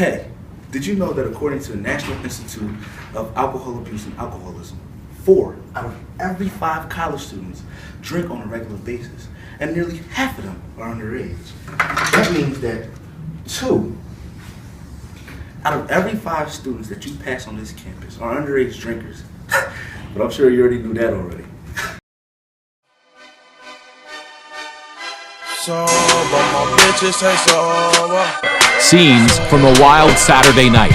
Hey, did you know that according to the National Institute of Alcohol Abuse and Alcoholism, 4 out of every 5 college students drink on a regular basis, and nearly half of them are underage. That means that 2 out of every 5 students that you pass on this campus are underage drinkers. But I'm sure you already knew that already. Scenes from a wild Saturday night.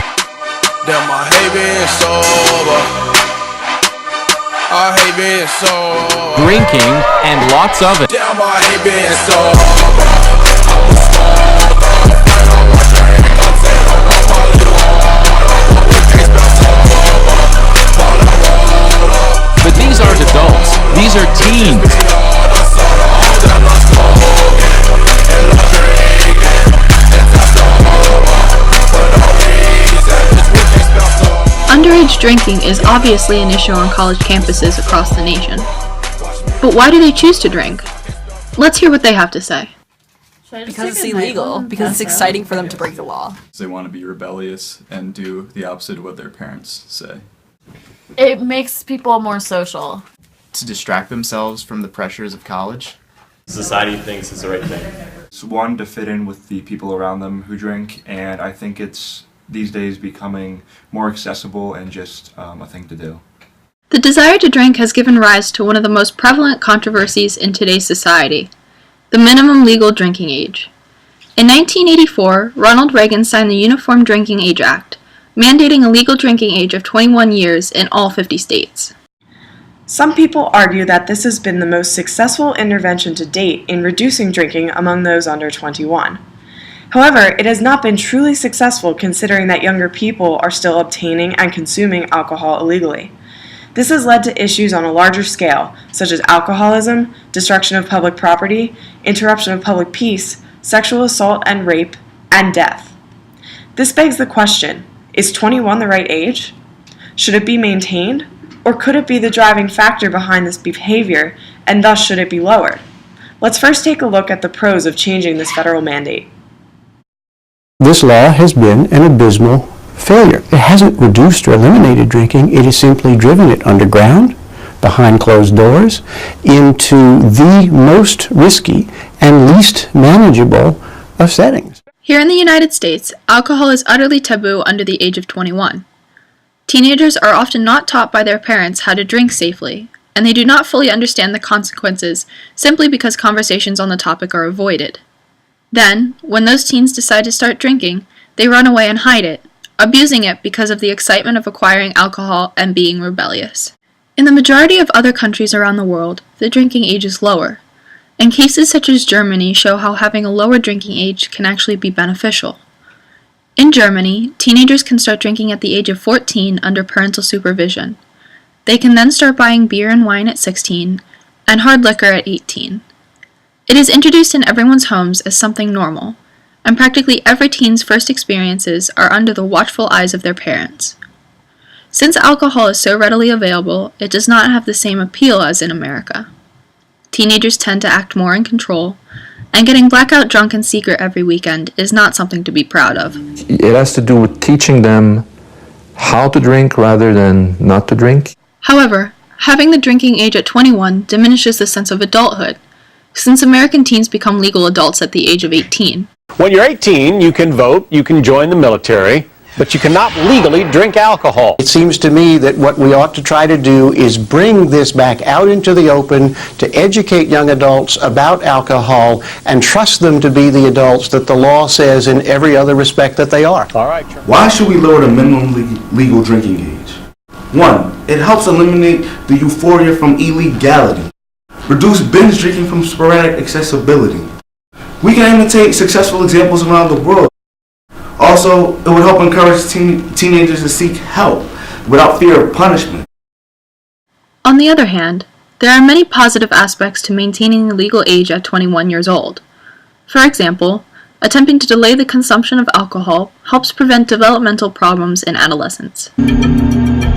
Damn, I hate being sober. I hate being sober. Drinking and lots of it. Damn, I hate being sober. But these aren't adults. These are teens. Underage drinking is obviously an issue on college campuses across the nation. But why do they choose to drink? Let's hear what they have to say. Because it's illegal, because it's exciting for them to break the law. They want to be rebellious and do the opposite of what their parents say. It makes people more social. To distract themselves from the pressures of college. Society thinks it's the right thing. It's one, to fit in with the people around them who drink, and I think it's these days becoming more accessible and just a thing to do. The desire to drink has given rise to one of the most prevalent controversies in today's society, the minimum legal drinking age. In 1984, Ronald Reagan signed the Uniform Drinking Age Act, mandating a legal drinking age of 21 years in all 50 states. Some people argue that this has been the most successful intervention to date in reducing drinking among those under 21. However, it has not been truly successful considering that younger people are still obtaining and consuming alcohol illegally. This has led to issues on a larger scale, such as alcoholism, destruction of public property, interruption of public peace, sexual assault and rape, and death. This begs the question, is 21 the right age? Should it be maintained, or could it be the driving factor behind this behavior, and thus should it be lowered? Let's first take a look at the pros of changing this federal mandate. This law has been an abysmal failure. It hasn't reduced or eliminated drinking, it has simply driven it underground, behind closed doors, into the most risky and least manageable of settings. Here in the United States, alcohol is utterly taboo under the age of 21. Teenagers are often not taught by their parents how to drink safely, and they do not fully understand the consequences simply because conversations on the topic are avoided. Then, when those teens decide to start drinking, they run away and hide it, abusing it because of the excitement of acquiring alcohol and being rebellious. In the majority of other countries around the world, the drinking age is lower, and cases such as Germany show how having a lower drinking age can actually be beneficial. In Germany, teenagers can start drinking at the age of 14 under parental supervision. They can then start buying beer and wine at 16, and hard liquor at 18. It is introduced in everyone's homes as something normal, and practically every teen's first experiences are under the watchful eyes of their parents. Since alcohol is so readily available, it does not have the same appeal as in America. Teenagers tend to act more in control, and getting blackout drunk in secret every weekend is not something to be proud of. It has to do with teaching them how to drink rather than not to drink. However, having the drinking age at 21 diminishes the sense of adulthood, since American teens become legal adults at the age of 18. When you're 18, you can vote, you can join the military, but you cannot legally drink alcohol. It seems to me that what we ought to try to do is bring this back out into the open, to educate young adults about alcohol and trust them to be the adults that the law says in every other respect that they are. All right. Why should we lower the minimum legal drinking age? 1, it helps eliminate the euphoria from illegality. Reduce binge drinking from sporadic accessibility. We can imitate successful examples around the world. Also, it would help encourage teenagers to seek help without fear of punishment. On the other hand, there are many positive aspects to maintaining the legal age at 21 years old. For example, attempting to delay the consumption of alcohol helps prevent developmental problems in adolescence.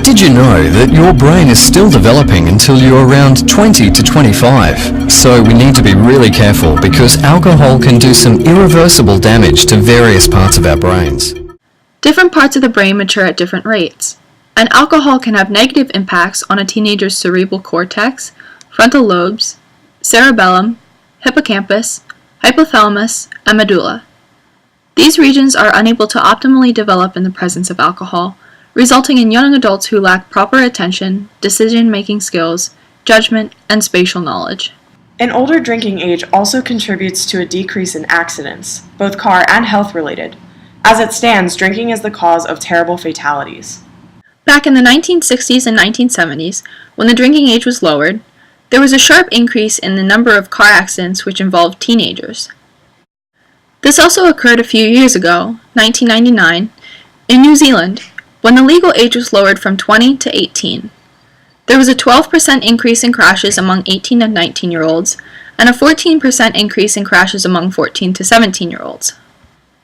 Did you know that your brain is still developing until you're around 20 to 25? So we need to be really careful because alcohol can do some irreversible damage to various parts of our brains. Different parts of the brain mature at different rates, and alcohol can have negative impacts on a teenager's cerebral cortex, frontal lobes, cerebellum, hippocampus, hypothalamus, and medulla. These regions are unable to optimally develop in the presence of alcohol, resulting in young adults who lack proper attention, decision-making skills, judgment, and spatial knowledge. An older drinking age also contributes to a decrease in accidents, both car and health-related. As it stands, drinking is the cause of terrible fatalities. Back in the 1960s and 1970s, when the drinking age was lowered, there was a sharp increase in the number of car accidents which involved teenagers. This also occurred a few years ago, 1999, in New Zealand, when the legal age was lowered from 20 to 18. There was a 12% increase in crashes among 18 and 19-year-olds, and a 14% increase in crashes among 14 to 17-year-olds.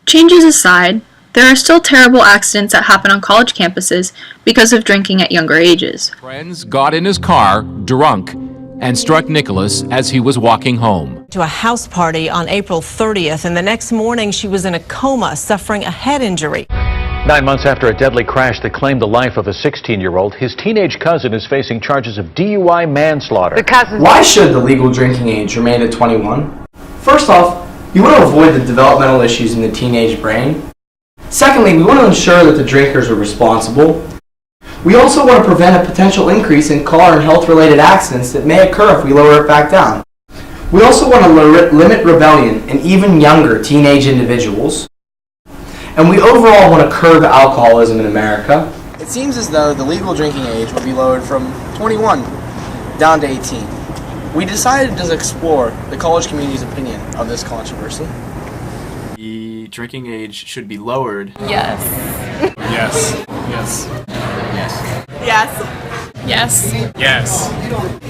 Changes aside, there are still terrible accidents that happen on college campuses because of drinking at younger ages. Friends got in his car, drunk, and struck Nicholas as he was walking home. To a house party on April 30th, and the next morning she was in a coma, suffering a head injury. 9 months after a deadly crash that claimed the life of a 16-year-old, his teenage cousin is facing charges of DUI manslaughter. Why should the legal drinking age remain at 21? First off, you want to avoid the developmental issues in the teenage brain. Secondly, we want to ensure that the drinkers are responsible. We also want to prevent a potential increase in car and health-related accidents that may occur if we lower it back down. We also want to limit rebellion in even younger teenage individuals. And we overall want to curb alcoholism in America. It seems as though the legal drinking age will be lowered from 21 down to 18. We decided to explore the college community's opinion of this controversy. The drinking age should be lowered. Yes. Yes. Yes. Yes. Yes. Yes.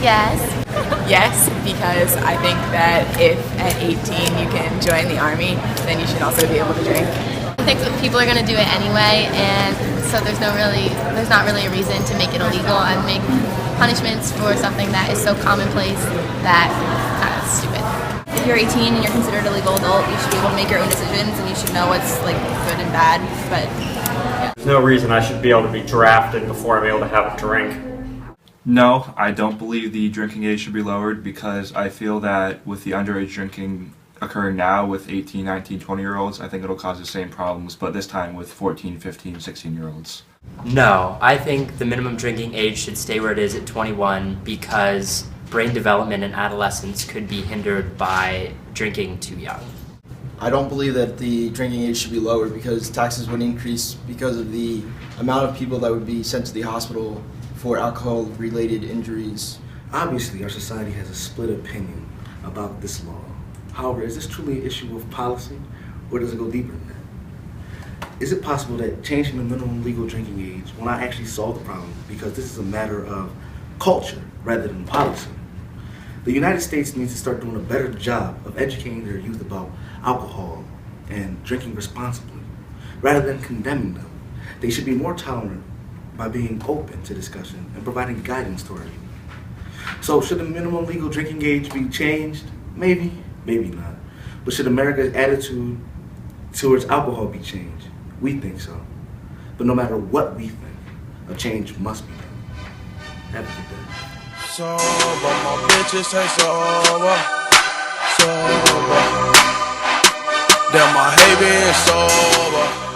Yes. Yes, because I think that if at 18 you can join the army, then you should also be able to drink. I think that people are going to do it anyway, and so there's not really a reason to make it illegal and make punishments for something that is so commonplace that kind of stupid. If you're 18 and you're considered a legal adult, you should be able to make your own decisions, and you should know what's like good and bad. But yeah. There's no reason I should be able to be drafted before I'm able to have a drink. No, I don't believe the drinking age should be lowered because I feel that with the underage drinking occurring now with 18, 19, 20-year-olds, I think it'll cause the same problems, but this time with 14, 15, 16-year-olds. No, I think the minimum drinking age should stay where it is at 21 because brain development in adolescence could be hindered by drinking too young. I don't believe that the drinking age should be lowered because taxes would increase because of the amount of people that would be sent to the hospital for alcohol-related injuries. Obviously, our society has a split opinion about this law. However, is this truly an issue of policy, or does it go deeper than that? Is it possible that changing the minimum legal drinking age will not actually solve the problem because this is a matter of culture rather than policy? The United States needs to start doing a better job of educating their youth about alcohol and drinking responsibly, rather than condemning them. They should be more tolerant by being open to discussion and providing guidance to our youth. So should the minimum legal drinking age be changed? Maybe, maybe not. But should America's attitude towards alcohol be changed? We think so. But no matter what we think, a change must be done. Have a good day. Sober, my bitches say sober, sober. Damn, I hate being sober.